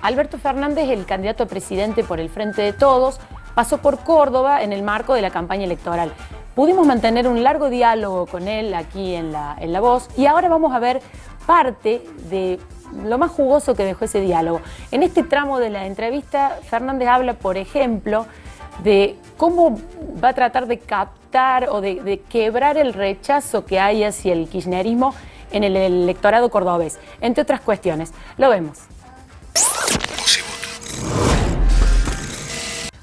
Alberto Fernández, el candidato a presidente por el Frente de Todos, pasó por Córdoba en el marco de la campaña electoral. Pudimos mantener un largo diálogo con él aquí en La Voz y ahora vamos a ver parte de lo más jugoso que dejó ese diálogo. En este tramo de la entrevista, Fernández habla, por ejemplo, de cómo va a tratar de captar o de quebrar el rechazo que hay hacia el kirchnerismo en el electorado cordobés, entre otras cuestiones. Lo vemos.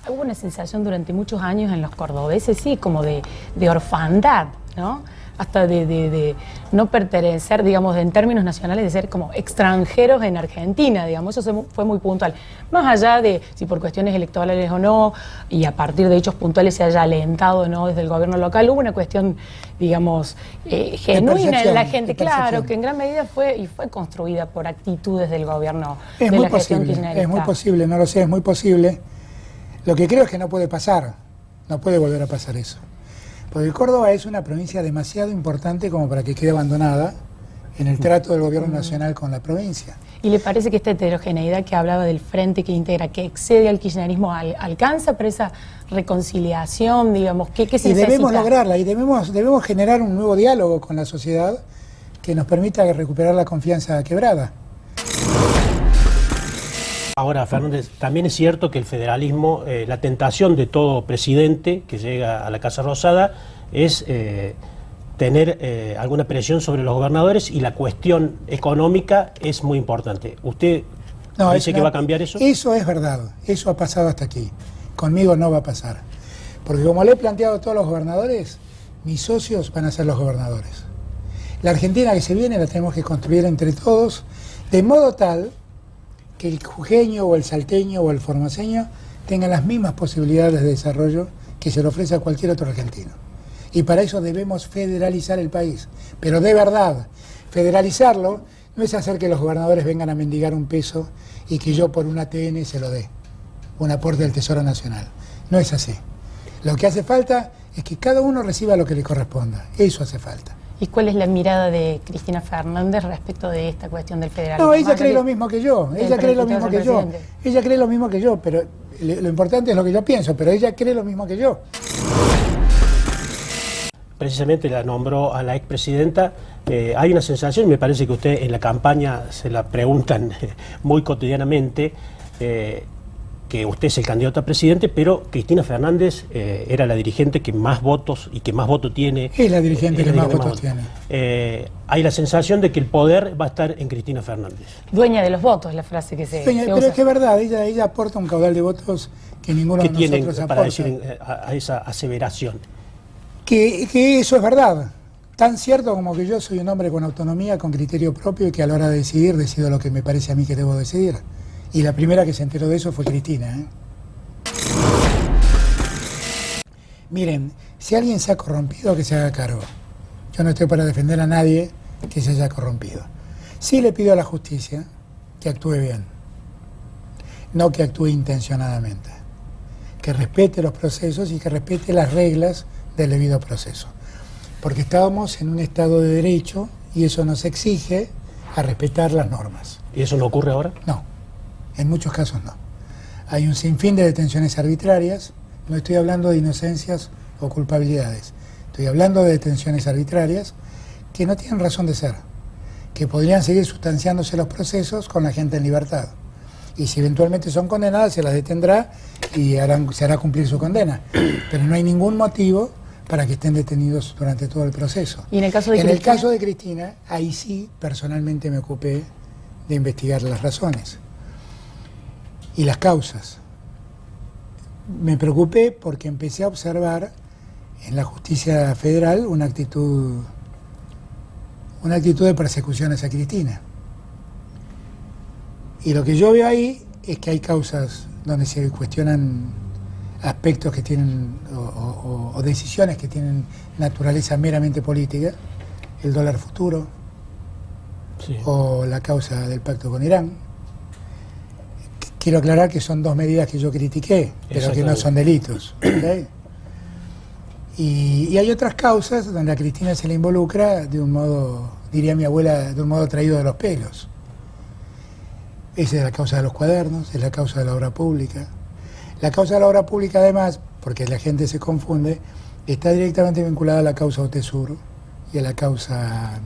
Hubo una sensación durante muchos años en los cordobeses, sí, como de orfandad, ¿no? Hasta de no pertenecer, digamos, en términos nacionales, de ser como extranjeros en Argentina, digamos. Eso fue muy puntual. Más allá de si por cuestiones electorales o no, y a partir de hechos puntuales se haya alentado o no desde el gobierno local, hubo una cuestión, digamos, genuina en la gente, claro, que en gran medida fue construida por actitudes del gobierno de la gestión kirchnerista. Es muy posible, no lo sé, es muy posible. Lo que creo es que no puede pasar, no puede volver a pasar eso. Porque Córdoba es una provincia demasiado importante como para que quede abandonada en el trato del gobierno nacional con la provincia. ¿Y le parece que esta heterogeneidad que hablaba del frente que integra, que excede al kirchnerismo, alcanza para esa reconciliación, digamos? ¿Qué se necesita? Y debemos lograrla, y debemos generar un nuevo diálogo con la sociedad que nos permita recuperar la confianza quebrada. Ahora, Fernández, también es cierto que el federalismo, la tentación de todo presidente que llega a la Casa Rosada es tener alguna presión sobre los gobernadores, y la cuestión económica es muy importante. ¿Usted dice que va a cambiar eso? Eso es verdad, eso ha pasado hasta aquí. Conmigo no va a pasar. Porque como le he planteado a todos los gobernadores, mis socios van a ser los gobernadores. La Argentina que se viene la tenemos que construir entre todos, de modo tal que el jujeño o el salteño o el formoseño tengan las mismas posibilidades de desarrollo que se le ofrece a cualquier otro argentino. Y para eso debemos federalizar el país. Pero de verdad, federalizarlo no es hacer que los gobernadores vengan a mendigar un peso y que yo por un ATN se lo dé, un aporte del Tesoro Nacional. No es así. Lo que hace falta es que cada uno reciba lo que le corresponda. Eso hace falta. ¿Y cuál es la mirada de Cristina Fernández respecto de esta cuestión del federalismo? No, ella cree lo mismo que yo, ella cree lo mismo que yo, ella cree lo mismo que yo, pero lo importante es lo que yo pienso, pero ella cree lo mismo que yo. Precisamente la nombró a la expresidenta. Hay una sensación, me parece que usted en la campaña se la preguntan muy cotidianamente, que usted es el candidato a presidente, pero Cristina Fernández era la dirigente que más votos y que más votos tiene. Es la dirigente que más votos tiene. Hay la sensación de que el poder va a estar en Cristina Fernández. Dueña de los votos, la frase que se pero usa. Es que es verdad, ella aporta un caudal de votos que ninguno de nosotros aporta. Para decir a esa aseveración? Que eso es verdad. Tan cierto como que yo soy un hombre con autonomía, con criterio propio, y que a la hora de decidir, decido lo que me parece a mí que debo decidir. Y la primera que se enteró de eso fue Cristina, ¿eh? Miren, si alguien se ha corrompido, que se haga cargo. Yo no estoy para defender a nadie que se haya corrompido. Sí le pido a la justicia que actúe bien, no que actúe intencionadamente, que respete los procesos y que respete las reglas del debido proceso. Porque estamos en un Estado de Derecho y eso nos exige a respetar las normas. ¿Y eso no ocurre ahora? No. En muchos casos no. Hay un sinfín de detenciones arbitrarias, no estoy hablando de inocencias o culpabilidades, estoy hablando de detenciones arbitrarias que no tienen razón de ser, que podrían seguir sustanciándose los procesos con la gente en libertad. Y si eventualmente son condenadas, se las detendrá y se hará cumplir su condena. Pero no hay ningún motivo para que estén detenidos durante todo el proceso. ¿Y en el caso de Cristina? En el caso de Cristina, ahí sí, personalmente me ocupé de investigar las razones y las causas. Me preocupé porque empecé a observar en la justicia federal una actitud de persecución hacia Cristina. Y lo que yo veo ahí es que hay causas donde se cuestionan aspectos que tienen o decisiones que tienen naturaleza meramente política, el dólar futuro, sí, o la causa del pacto con Irán. Quiero aclarar que son dos medidas que yo critiqué, pero que no son delitos. ¿Okay? Y hay otras causas donde a Cristina se le involucra de un modo, diría mi abuela, de un modo traído de los pelos. Esa es la causa de los cuadernos, es la causa de la obra pública. La causa de la obra pública, además, porque la gente se confunde, está directamente vinculada a la causa Otesur y a la causa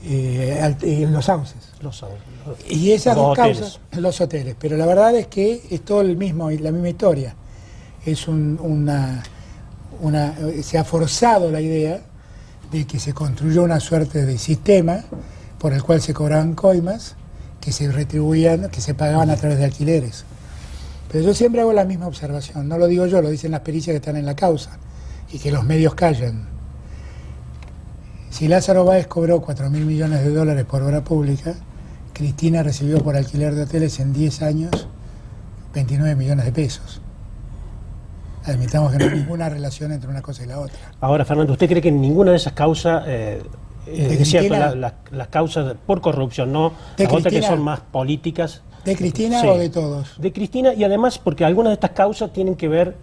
los sauces. Los sauces. Y esas Los dos hoteles. causas, los hoteles. Pero la verdad es que es todo la misma historia. Es se ha forzado la idea de que se construyó una suerte de sistema por el cual se cobraban coimas que se retribuían, que se pagaban a través de alquileres. Pero yo siempre hago la misma observación, no lo digo yo, lo dicen las pericias que están en la causa y que los medios callan. Si Lázaro Báez cobró 4.000 millones de dólares por obra pública, Cristina recibió por alquiler de hoteles en 10 años 29 millones de pesos. Admitamos que no hay ninguna relación entre una cosa y la otra. Ahora, Fernando, ¿usted cree que ninguna de esas causas, es cierto, Cristina? las causas por corrupción, no, ¿De las otras que Cristina? son más políticas? ¿De Cristina Sí. o de todos? De Cristina, y además porque algunas de estas causas tienen que ver,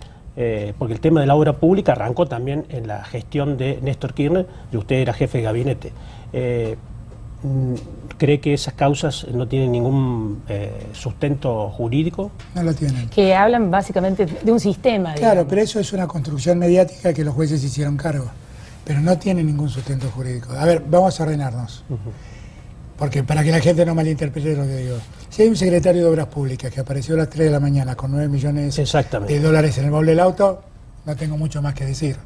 porque el tema de la obra pública arrancó también en la gestión de Néstor Kirchner, y usted era jefe de gabinete. ¿Cree que esas causas no tienen ningún sustento jurídico? No lo tienen. Que hablan básicamente de un sistema. Claro, digamos. pero eso es una construcción mediática que los jueces hicieron cargo, pero no tiene ningún sustento jurídico. A ver, vamos a ordenarnos, porque para que la gente no malinterprete lo que digo. Si hay un secretario de Obras Públicas que apareció a las 3 de la mañana con 9 millones Exactamente. de dólares en el baúl del auto, no tengo mucho más que decir.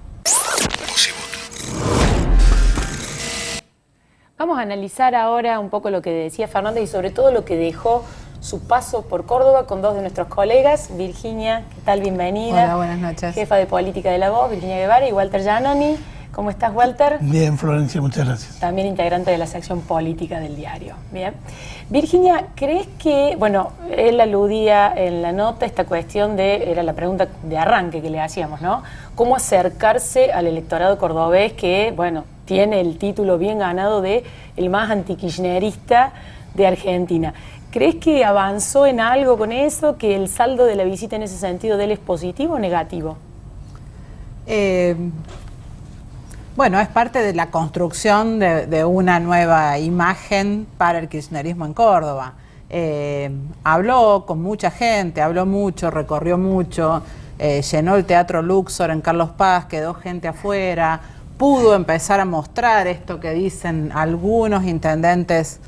Vamos a analizar ahora un poco lo que decía Fernando y sobre todo lo que dejó su paso por Córdoba con dos de nuestros colegas. Virginia, ¿qué tal? Bienvenida. Hola, buenas noches. Jefa de Política de La Voz, Virginia Guevara, y Walter Giannoni. ¿Cómo estás, Walter? Bien, Florencia, muchas gracias. También integrante de la sección política del diario. Bien. Virginia, ¿crees que, bueno, él aludía en la nota esta cuestión de, era la pregunta de arranque que le hacíamos, ¿no? ¿Cómo acercarse al electorado cordobés que, bueno, tiene el título bien ganado de el más antikirchnerista de Argentina? ¿Crees que avanzó en algo con eso, que el saldo de la visita en ese sentido de él es positivo o negativo? Bueno, es parte de la construcción de una nueva imagen para el kirchnerismo en Córdoba. Habló con mucha gente, habló mucho, recorrió mucho, llenó el Teatro Luxor en Carlos Paz, quedó gente afuera, pudo empezar a mostrar esto que dicen algunos intendentes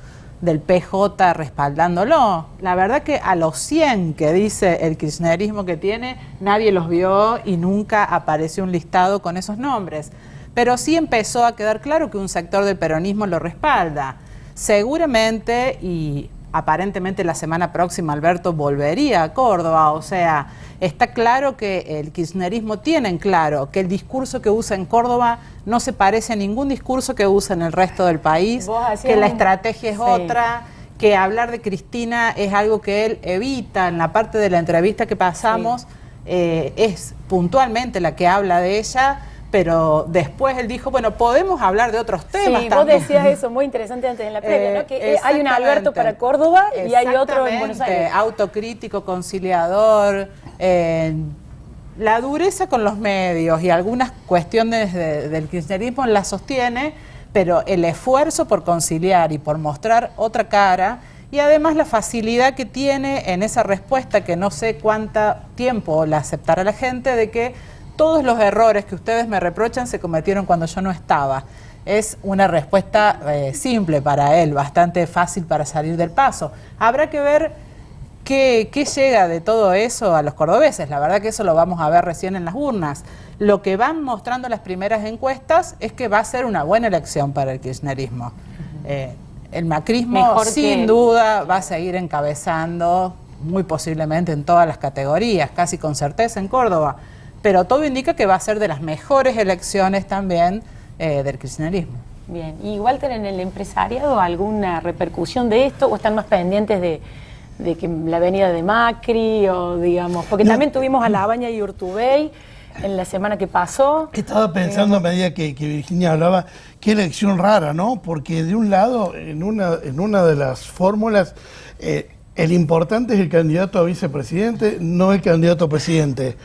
del PJ respaldándolo. La verdad que a los 100 que dice el kirchnerismo que tiene, nadie los vio y nunca apareció un listado con esos nombres. Pero sí empezó a quedar claro que un sector del peronismo lo respalda. Seguramente y aparentemente la semana próxima Alberto volvería a Córdoba, o sea, está claro que el kirchnerismo tiene en claro que el discurso que usa en Córdoba no se parece a ningún discurso que usa en el resto del país, que la estrategia es otra, que hablar de Cristina es algo que él evita. En la parte de la entrevista que pasamos, es puntualmente la que habla de ella, pero después él dijo, bueno, podemos hablar de otros temas sí, también. vos decías eso muy interesante antes en la previa, ¿no? Que hay un Alberto para Córdoba y hay otro en Buenos Aires. Autocrítico, conciliador, la dureza con los medios y algunas cuestiones del kirchnerismo la sostiene, pero el esfuerzo por conciliar y por mostrar otra cara, y además la facilidad que tiene en esa respuesta, que no sé cuánto tiempo la aceptará la gente, de que todos los errores que ustedes me reprochan se cometieron cuando yo no estaba. Es una respuesta simple para él, bastante fácil para salir del paso. Habrá que ver qué llega de todo eso a los cordobeses. La verdad que eso lo vamos a ver recién en las urnas. Lo que van mostrando las primeras encuestas es que va a ser una buena elección para el kirchnerismo. El macrismo Mejor sin duda va a seguir encabezando, muy posiblemente en todas las categorías, casi con certeza en Córdoba. Pero todo indica que va a ser de las mejores elecciones también del kirchnerismo. Bien, ¿y Walter, en el empresariado alguna repercusión de esto o están más pendientes de que la venida de Macri o digamos, porque también tuvimos a Labaña y Urtubey en la semana que pasó? Estaba pensando a medida que Virginia hablaba, qué elección rara, ¿no? Porque de un lado, en una de las fórmulas, el importante es el candidato a vicepresidente, no el candidato a presidente.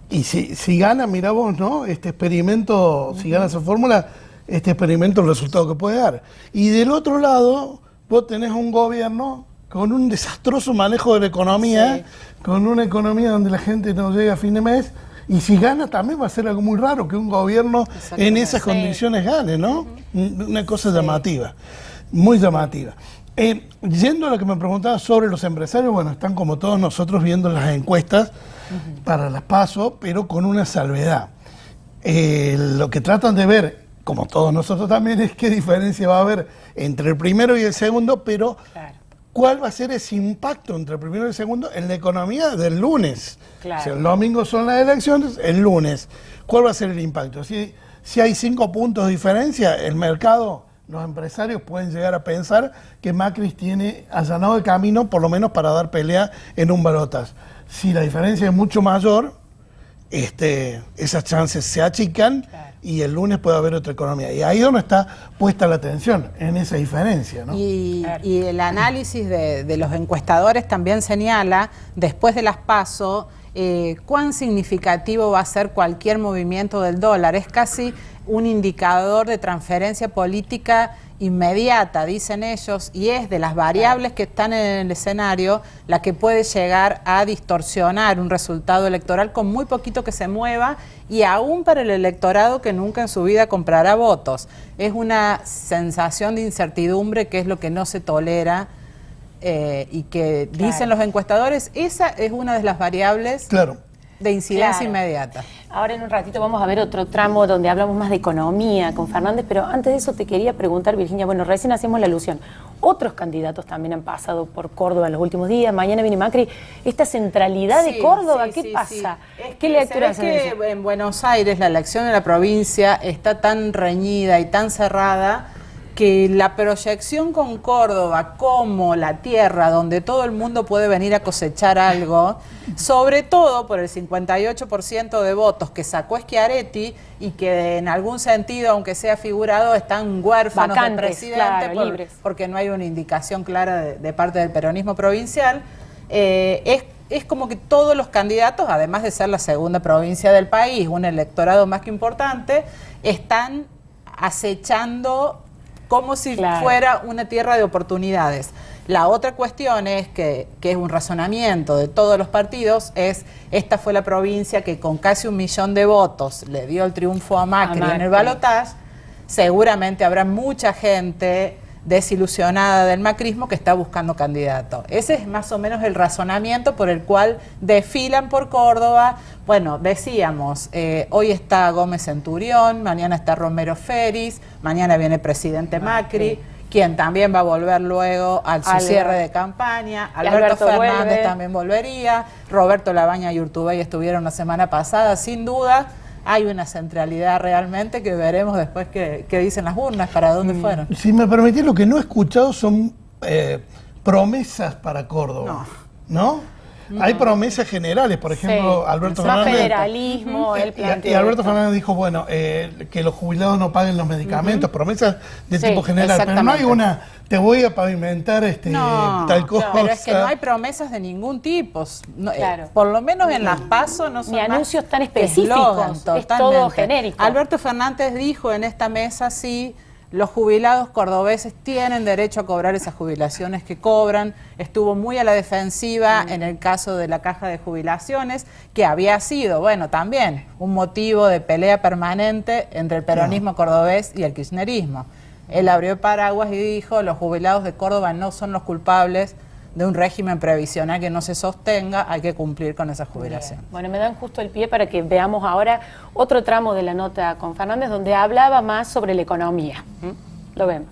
Y si gana, mirá vos, ¿no? Este experimento, si gana esa fórmula, este experimento, el resultado que puede dar. Y del otro lado, vos tenés un gobierno con un desastroso manejo de la economía, con una economía donde la gente no llega a fin de mes, y si gana también va a ser algo muy raro que un gobierno en esas condiciones gane, ¿no? Una cosa llamativa, muy llamativa. Yendo a lo que me preguntaba sobre los empresarios, bueno, están como todos nosotros viendo las encuestas para las PASO, pero con una salvedad. Lo que tratan de ver, como todos nosotros también, es qué diferencia va a haber entre el primero y el segundo, pero cuál va a ser ese impacto entre el primero y el segundo en la economía del lunes. Claro. Si el domingo son las elecciones, el lunes, ¿cuál va a ser el impacto? Si hay 5 puntos de diferencia, el mercado, los empresarios pueden llegar a pensar que Macri tiene allanado el camino, por lo menos para dar pelea en un balotaje. Si la diferencia es mucho mayor, esas chances se achican y el lunes puede haber otra economía. Y ahí es donde está puesta la atención, en esa diferencia, ¿no? Y el análisis de los encuestadores también señala, después de las PASO, cuán significativo va a ser cualquier movimiento del dólar. Es casi un indicador de transferencia política inmediata, dicen ellos, y es de las variables que están en el escenario la que puede llegar a distorsionar un resultado electoral con muy poquito que se mueva, y aún para el electorado que nunca en su vida comprará votos. Es una sensación de incertidumbre que es lo que no se tolera, y que dicen los encuestadores, esa es una de las variables de incidencia inmediata. Ahora en un ratito vamos a ver otro tramo donde hablamos más de economía con Fernández, pero antes de eso te quería preguntar, Virginia, bueno, recién hacemos la alusión, otros candidatos también han pasado por Córdoba en los últimos días, mañana viene Macri, esta centralidad de Córdoba, ¿qué pasa? ¿Qué lectura hacen de eso? En Buenos Aires la elección de la provincia está tan reñida y tan cerrada que la proyección con Córdoba como la tierra donde todo el mundo puede venir a cosechar algo, sobre todo por el 58% de votos que sacó Schiaretti y que en algún sentido, aunque sea figurado, están huérfanos del presidente porque no hay una indicación clara de parte del peronismo provincial, es como que todos los candidatos, además de ser la segunda provincia del país, un electorado más que importante, están acechando como si fuera una tierra de oportunidades. La otra cuestión es que es un razonamiento de todos los partidos, esta fue la provincia que con casi 1 millón de votos le dio el triunfo a Macri en el balotaje. Seguramente habrá mucha gente desilusionada del macrismo que está buscando candidato. Ese es más o menos el razonamiento por el cual desfilan por Córdoba. Bueno, decíamos, hoy está Gómez Centurión, mañana está Romero Feris, mañana viene presidente Macri, quien también va a volver luego al su cierre de campaña. Alberto Fernández también volvería, Roberto Labaña y Urtubey estuvieron la semana pasada, sin duda. Hay una centralidad realmente que veremos después qué dicen las urnas, para dónde fueron. Si me permitís, lo que no he escuchado son promesas para Córdoba, ¿no? Hay promesas generales, por ejemplo, Alberto Fernández... Más federalismo, él plantea. Y Alberto Fernández dijo, bueno, que los jubilados no paguen los medicamentos, promesas de tipo general, pero no hay una, te voy a pavimentar tal cosa. Pero es que no hay promesas de ningún tipo. No, por lo menos en las PASO no son ni anuncios tan específicos, es todo genérico. Alberto Fernández dijo en esta mesa, los jubilados cordobeses tienen derecho a cobrar esas jubilaciones que cobran. Estuvo muy a la defensiva en el caso de la caja de jubilaciones, que había sido, bueno, también un motivo de pelea permanente entre el peronismo cordobés y el kirchnerismo. Él abrió el paraguas y dijo, los jubilados de Córdoba no son los culpables de un régimen previsional que no se sostenga, hay que cumplir con esa jubilación. Bueno, me dan justo el pie para que veamos ahora otro tramo de la nota con Fernández, donde hablaba más sobre la economía. Lo vemos.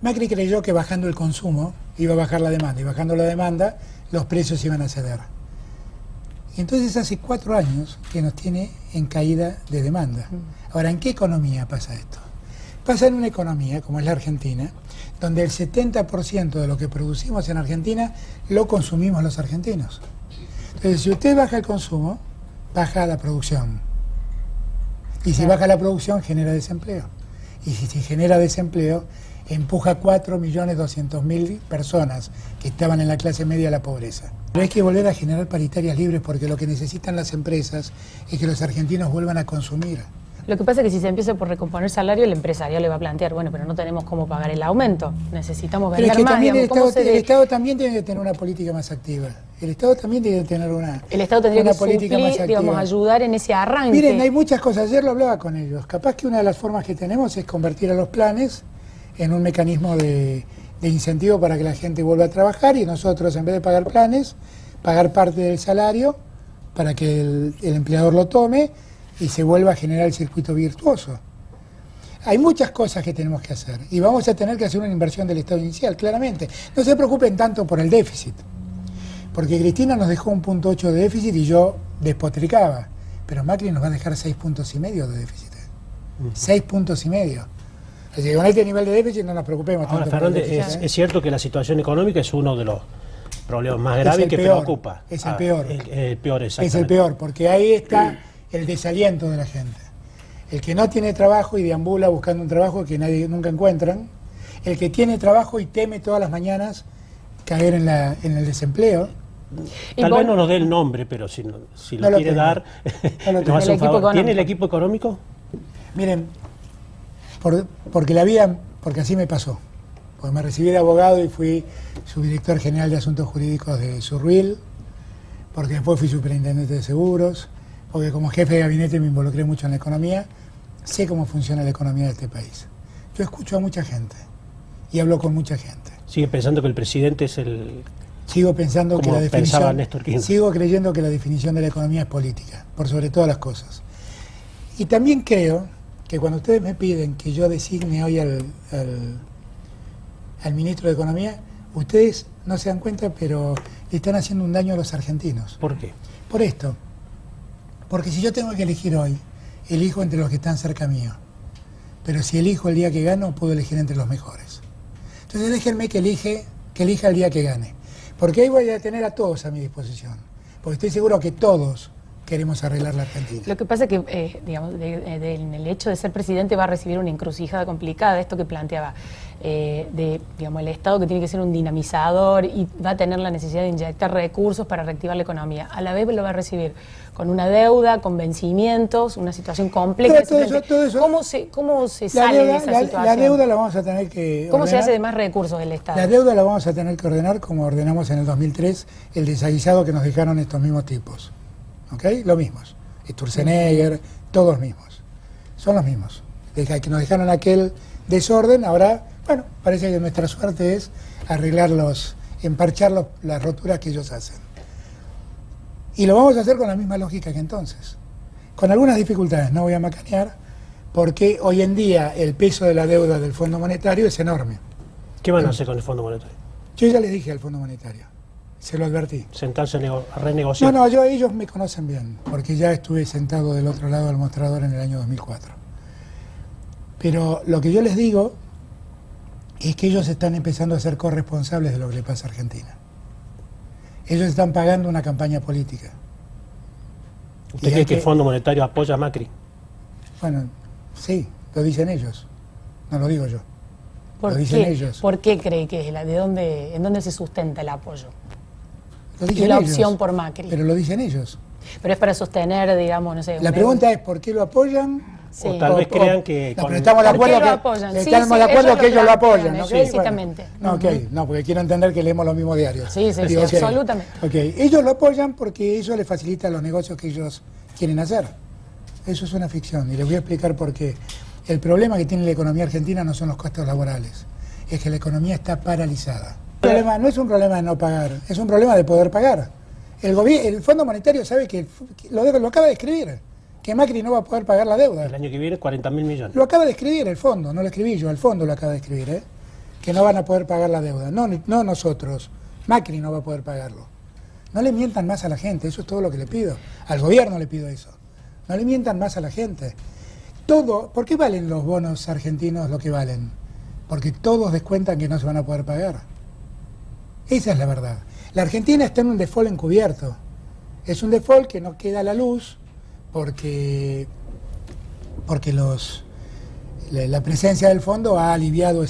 Macri creyó que bajando el consumo iba a bajar la demanda, y bajando la demanda los precios iban a ceder. Entonces hace 4 años que nos tiene en caída de demanda. Ahora, ¿en qué economía pasa esto? Pasa en una economía como es la Argentina, donde el 70% de lo que producimos en Argentina lo consumimos los argentinos. Entonces, si usted baja el consumo, baja la producción. Y si baja la producción, genera desempleo. Y si genera desempleo, empuja 4.200.000 personas que estaban en la clase media a la pobreza. Pero hay que volver a generar paritarias libres, porque lo que necesitan las empresas es que los argentinos vuelvan a consumir. Lo que pasa es que si se empieza por recomponer salario, el empresario le va a plantear, bueno, pero no tenemos cómo pagar el aumento, necesitamos Pero es vender que más, también digamos, el Estado también tiene que tener una política más activa. El Estado también tiene que tener el Estado tendría una que política más suplir, activa. digamos, ayudar en ese arranque. Miren, hay muchas cosas. Ayer lo hablaba con ellos. Capaz que una de las formas que tenemos es convertir a los planes en un mecanismo de incentivo para que la gente vuelva a trabajar y nosotros, en vez de pagar planes, pagar parte del salario para que el empleador lo tome y se vuelva a generar el circuito virtuoso. Hay muchas cosas que tenemos que hacer y vamos a tener que hacer una inversión del Estado inicial, claramente. No se preocupen tanto por el déficit, porque Cristina nos dejó 1,8 de déficit y yo despotricaba, pero Macri nos va a dejar 6,5 puntos de déficit. 6,5 puntos. Así que con este nivel de déficit no nos preocupemos. Ahora, tanto por el Fernández, déficit, es cierto que la situación económica es uno de los problemas más graves que preocupa. Es el peor. El peor, exactamente. Es el peor, porque ahí está el desaliento de la gente. El que no tiene trabajo y deambula buscando un trabajo que nadie nunca encuentran. El que tiene trabajo y teme todas las mañanas caer en el desempleo. Tal vez no nos dé el nombre, pero si lo quiere dar, nos hace un favor. ¿Tiene el equipo económico? Miren, porque así me pasó. Porque me recibí de abogado y fui subdirector general de Asuntos Jurídicos de Surruil, porque después fui superintendente de seguros, porque como jefe de gabinete me involucré mucho en la economía, sé cómo funciona la economía de este país. Yo escucho a mucha gente y hablo con mucha gente. ¿Sigue pensando que el presidente es el...? Sigo pensando que la pensaba definición, Néstor Kirchner. sigo creyendo que la definición de la economía es política, por sobre todas las cosas. Y también creo que cuando ustedes me piden que yo designe hoy al ministro de Economía, ustedes no se dan cuenta, pero le están haciendo un daño a los argentinos. ¿Por qué? Por esto. Porque si yo tengo que elegir hoy, elijo entre los que están cerca mío. Pero si elijo el día que gano, puedo elegir entre los mejores. Entonces déjenme que elija el día que gane. Porque ahí voy a tener a todos a mi disposición. Porque estoy seguro que todos queremos arreglar la Argentina. Lo que pasa es que, digamos, en el hecho de ser presidente va a recibir una encrucijada complicada, esto que planteaba, digamos, el Estado que tiene que ser un dinamizador y va a tener la necesidad de inyectar recursos para reactivar la economía. A la vez lo va a recibir con una deuda, con vencimientos, una situación compleja. Todo eso, ¿Cómo se sale de esa situación? La deuda la vamos a tener que ¿Cómo ordenar. se hace de más recursos del Estado? La deuda la vamos a tener que ordenar como ordenamos en el 2003 el desaguisado que nos dejaron estos mismos tipos. ¿Ok? Los mismos. Sturzenegger, todos mismos. Son los mismos. Desde que nos dejaron aquel desorden, ahora, bueno, parece que nuestra suerte es emparchar las roturas que ellos hacen. Y lo vamos a hacer con la misma lógica que entonces. Con algunas dificultades, no voy a macanear, porque hoy en día el peso de la deuda del Fondo Monetario es enorme. ¿Qué van a hacer con el Fondo Monetario? Yo ya les dije al Fondo Monetario, se lo advertí. ¿Sentarse a renegociar? No, ellos me conocen bien, porque ya estuve sentado del otro lado del mostrador en el año 2004. Pero lo que yo les digo es que ellos están empezando a ser corresponsables de lo que le pasa a Argentina. Ellos están pagando una campaña política. ¿Usted cree que el Fondo Monetario apoya a Macri? Bueno, sí, lo dicen ellos, no lo digo yo. ¿Por lo dicen qué? ellos. ¿Por qué cree que es en dónde se sustenta el apoyo? Lo dicen Y la ellos, opción por Macri. Pero lo dicen ellos. Pero es para sostener, digamos, no sé... La pregunta es ¿por qué lo apoyan? Sí. O tal vez crean que... No, pero estamos de ¿Por qué acuerdo lo que, apoyan? Sí, estamos sí, de acuerdo ellos que ellos lo plantean, apoyan, ¿ok? explícitamente. Bueno, no, no, porque quiero entender que leemos los mismos diarios. Sí, sí, Digo, sí, ok. absolutamente. Ok, ellos lo apoyan porque eso les facilita los negocios que ellos quieren hacer. Eso es una ficción y les voy a explicar por qué. El problema que tiene la economía argentina no son los costos laborales, es que la economía está paralizada. El problema no es un problema de no pagar, es un problema de poder pagar. El Fondo Monetario sabe que lo acaba de escribir, que Macri no va a poder pagar la deuda. El año que viene 40.000 millones. Lo acaba de escribir el fondo, no lo escribí yo, el fondo lo acaba de escribir, que no van a poder pagar la deuda. No nosotros, Macri no va a poder pagarlo. No le mientan más a la gente, eso es todo lo que le pido. Al gobierno le pido eso. No le mientan más a la gente. ¿Por qué valen los bonos argentinos lo que valen? Porque todos descuentan que no se van a poder pagar. Esa es la verdad. La Argentina está en un default encubierto. Es un default que no queda a la luz porque la presencia del fondo ha aliviado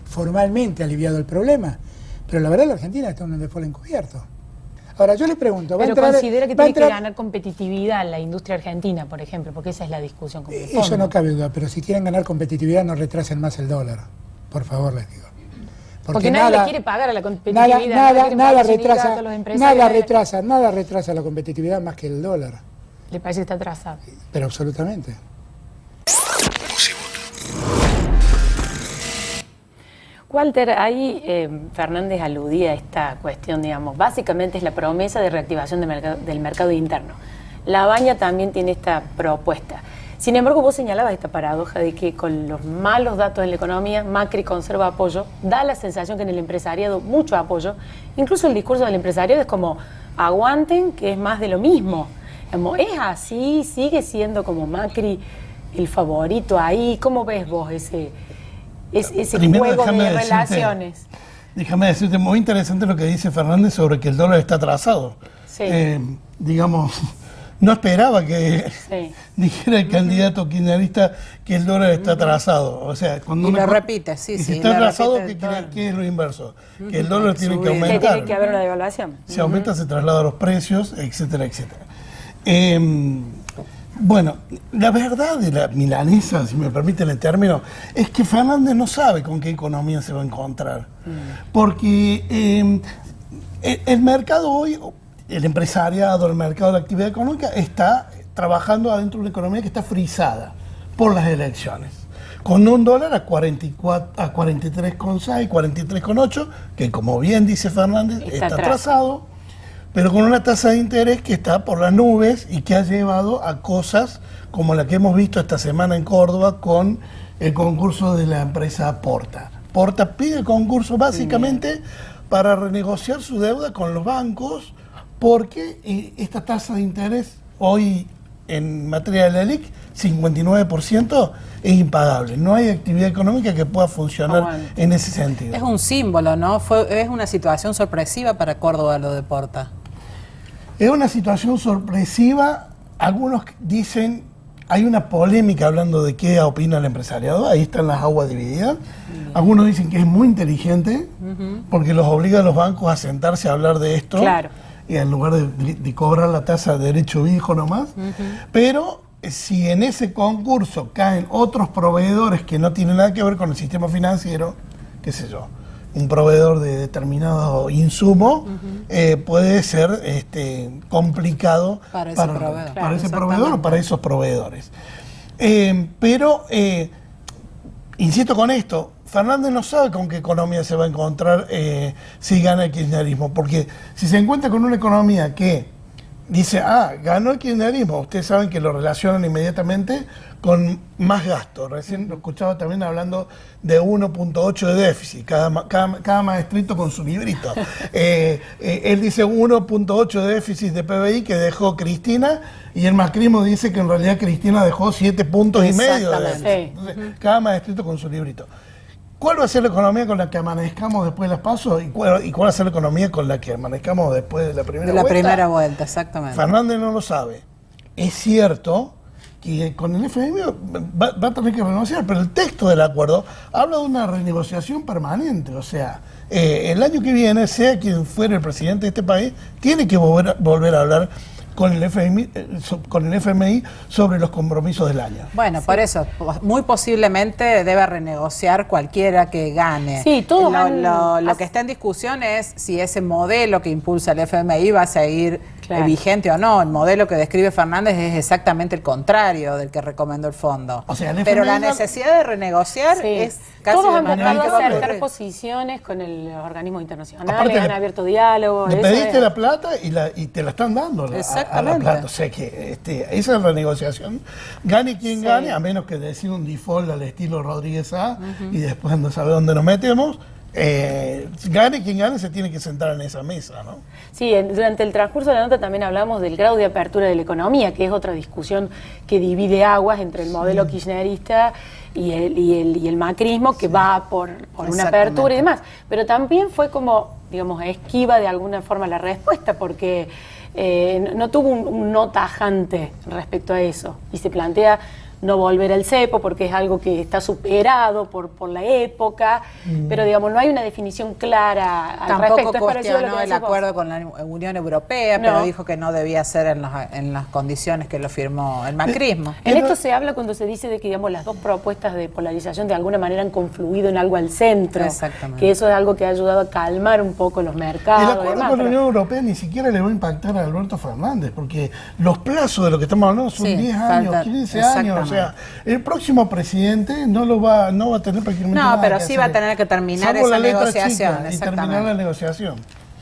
formalmente ha aliviado el problema. Pero la verdad la Argentina está en un default encubierto. Ahora, yo le pregunto, Pero considera que va a tiene que entrar- ganar competitividad en la industria argentina, por ejemplo, porque esa es la discusión con el fondo. Eso no cabe duda, pero si quieren ganar competitividad no retrasen más el dólar, por favor les digo. Porque nadie le quiere pagar a la competitividad. nadie quiere pagar los sindicatos, los empresarios. nada retrasa la competitividad más que el dólar, Le parece que está atrasado. pero absolutamente. Walter, ahí Fernández aludía a esta cuestión, digamos, básicamente es la promesa de reactivación del mercado interno. La Baña también tiene esta propuesta. Sin embargo, vos señalabas esta paradoja de que con los malos datos en la economía, Macri conserva apoyo, da la sensación que en el empresariado mucho apoyo, incluso el discurso del empresariado es como, aguanten que es más de lo mismo. ¿Es así? ¿Sigue siendo como Macri el favorito ahí? ¿Cómo ves vos ese Primero, juego déjame de decirte- relaciones? Déjame decirte, muy interesante lo que dice Fernández sobre que el dólar está atrasado. Sí. Digamos, no esperaba que Sí. dijera el candidato kirchnerista que el dólar está atrasado. O sea, cuando Y uno lo repite, sí, y si sí, está lo atrasado, repite todo. ¿qué es lo inverso? Que el dólar tiene que subir. Que aumentar. tiene que haber una devaluación. Se aumenta, se traslada a los precios, etcétera, etcétera. Bueno, la verdad de la milanesa, si me permiten el término, es que Fernández no sabe con qué economía se va a encontrar. Porque el mercado hoy, el empresariado, el mercado de la actividad económica, está trabajando adentro de una economía que está frisada por las elecciones. Con un dólar a 43,6, 43,8, que como bien dice Fernández, está atrasado, pero con una tasa de interés que está por las nubes y que ha llevado a cosas como la que hemos visto esta semana en Córdoba con el concurso de la empresa Porta. Porta pide el concurso básicamente para renegociar su deuda con los bancos porque esta tasa de interés hoy en materia de la LELIQ, 59%, es impagable. No hay actividad económica que pueda funcionar en ese sentido. Es un símbolo, ¿no? Es una situación sorpresiva para Córdoba lo de Porta. Es una situación sorpresiva. Algunos dicen, hay una polémica hablando de qué opina el empresariado, ahí están las aguas divididas. Algunos dicen que es muy inteligente porque los obliga a los bancos a sentarse a hablar de esto. Claro. Y en lugar de cobrar la tasa de derecho hijo nomás. Pero si en ese concurso caen otros proveedores que no tienen nada que ver con el sistema financiero, qué sé yo, un proveedor de determinado insumo, puede ser complicado Para ese proveedor. para ese Claro, proveedor o para esos proveedores. Pero, insisto con esto, Fernández no sabe con qué economía se va a encontrar si gana el kirchnerismo, porque si se encuentra con una economía que dice, ganó el kirchnerismo, ustedes saben que lo relacionan inmediatamente con más gasto. Recién lo escuchaba también hablando de 1.8 de déficit, cada maestrito con su librito. Él dice 1.8 de déficit de PBI que dejó Cristina, y el macrismo dice que en realidad Cristina dejó 7,5 puntos de déficit. Sí. Entonces, cada maestrito con su librito. ¿Cuál va a ser la economía con la que amanezcamos después de las PASO y cuál va a ser la economía con la que amanezcamos después de la primera vuelta? De la primera vuelta, exactamente. Fernández no lo sabe. Es cierto que con el FMI va a tener que renegociar, pero el texto del acuerdo habla de una renegociación permanente. O sea, el año que viene, sea quien fuera el presidente de este país, tiene que volver a hablar con el FMI sobre los compromisos del año. Bueno, por eso, muy posiblemente debe renegociar cualquiera que gane. Sí, todos lo que está en discusión es si ese modelo que impulsa el FMI va a seguir vigente o no. El modelo que describe Fernández es exactamente el contrario del que recomendó el fondo. O sea, el Pero FMI la necesidad de renegociar es casi todos de han manera buscado inevitable. acercar posiciones con los organismos internacionales, Aparte, han abierto diálogo. Le eso pediste es. la plata y te la están dando a la Exactamente. plata. O sea que esa renegociación, gane quien gane, a menos que decida un default al estilo Rodríguez A, y después no sabe dónde nos metemos, gane quien gane, se tiene que sentar en esa mesa, ¿no? Sí, durante el transcurso de la nota también hablamos del grado de apertura de la economía, que es otra discusión que divide aguas entre el modelo kirchnerista y el macrismo, que va por una apertura y demás. Pero también fue como, digamos, esquiva de alguna forma la respuesta, porque no tuvo un no tajante respecto a eso. Y se plantea no volver al cepo porque es algo que está superado por la época, pero digamos, no hay una definición clara al Tampoco respecto. Es parecido a lo cuestionó que el decís vos. acuerdo con la Unión Europea, pero dijo que no debía ser en las condiciones que lo firmó el macrismo. En esto se habla cuando se dice de que, digamos, las dos propuestas de polarización de alguna manera han confluido en algo al centro. Exactamente. Que eso es algo que ha ayudado a calmar un poco los mercados. El y acuerdo demás, con la pero- Unión Europea ni siquiera le va a impactar a Alberto Fernández, porque los plazos de lo que estamos hablando son Sí, 10 años, falta- 15 años. O sea, el próximo presidente no va a tener prácticamente No, nada pero que sí hacer. va a tener que terminar Salvo esa la letra negociación, chica y exactamente. terminar la negociación.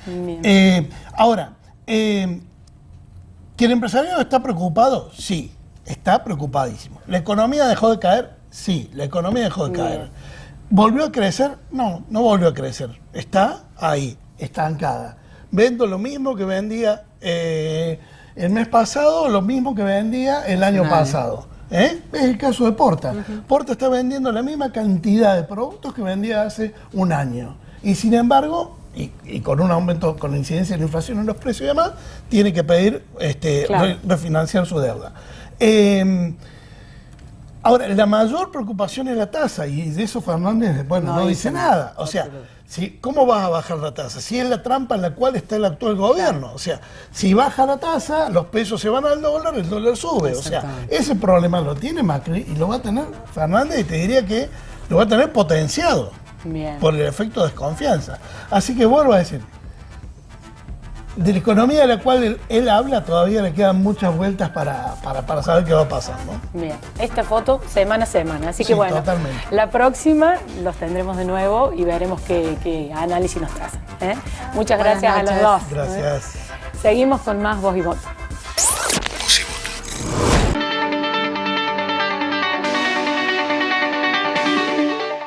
Bien. Ahora, ¿que el empresariado está preocupado? Sí, está preocupadísimo. ¿La economía dejó de caer? Sí, la economía dejó de caer. ¿Volvió a crecer? No, no volvió a crecer. Está ahí, estancada. Vendo lo mismo que vendía el mes pasado, lo mismo que vendía el año pasado. Es el caso de Porta. Porta está vendiendo la misma cantidad de productos que vendía hace un año. Y sin embargo, y con un aumento, con la incidencia de la inflación en los precios y demás, tiene que pedir Claro. refinanciar su deuda. Ahora, la mayor preocupación es la tasa, y de eso Fernández, bueno, no dice nada. O sea, ¿cómo vas a bajar la tasa? Si es la trampa en la cual está el actual gobierno. O sea, si baja la tasa, los pesos se van al dólar, el dólar sube. O sea, ese problema lo tiene Macri y lo va a tener Fernández, y te diría que lo va a tener potenciado Bien. por el efecto de desconfianza. Así que vuelvo a decir, de la economía de la cual él habla todavía le quedan muchas vueltas para saber qué va a pasar, ¿no? Bien, esta foto semana a semana, así que Sí, bueno, totalmente. la próxima los tendremos de nuevo y veremos qué análisis nos trazan. Muchas Buenas gracias a los noches. dos. Gracias. Seguimos con más Voz y Voto.